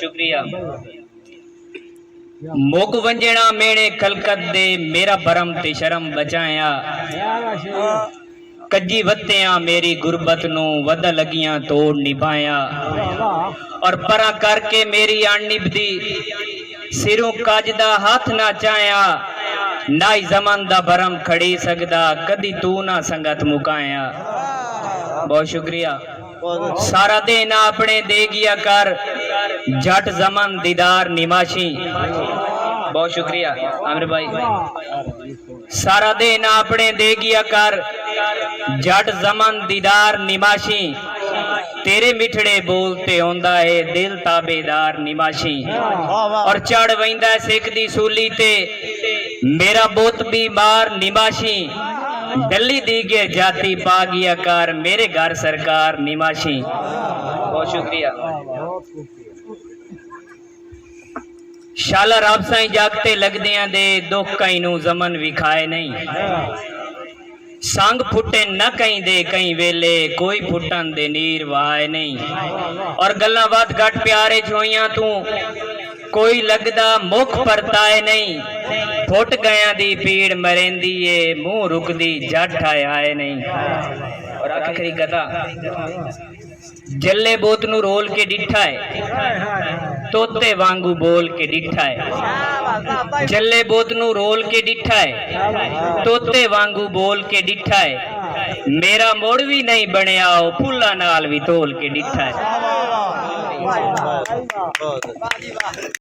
शुक्रिया। मुक वंजना मेणे खलकत दे मेरा भरम ते शर्म बचाया। कजी वत्तियां मेरी गुरबत नू वध लगियां तोड़ निभाया। और परा करके मेरी अणनिभदी सिरों कजदा हाथ ना चाया। नाई जमन दा भरम खड़ी सकदा कदी तू ना संगत मुकाया। बहुत शुक्रिया। सारा दिन अपने दे गया कर जट जमन दीदार निमाशी। बहुत शुक्रिया आमिर भाई। सारा दिन अपने दे गया कर जट जमन दीदार निमाशी। तेरे मिठड़े बोलते होंदा है दिल ताबेदार निमाशी। और चढ़ वैंदा सिख दी सूली ते मेरा बोत बीमार निमाशी। डली दीगे जाति पा गया कार मेरे घर सरकार निमाशी। बहुत शुक्रिया। शाला रब साईं जागते लगदियां दे दुख कई नू जमन विखाए नहीं। संग फुटे न कहीं दे कहीं वेले कोई फुटन दे नीर वाए नहीं। और गल्लां वध घट प्यारे छोइयां तू कोई लगदा मुख परताए नहीं। फुट गया दी पीड़ मरेंदी है मुंह रुकदी जट आए नहीं। और आखिरी कथा जल्ले बोत नू रोल के डिठा है तोते वांगू बोल के डिठा है। जल्ले बोत नू रोल के डिठा है तोते वांगू बोल के डिठा है। मेरा मोड़ भी नहीं बनया फुल्ला नाल भी तोल के डिठा है।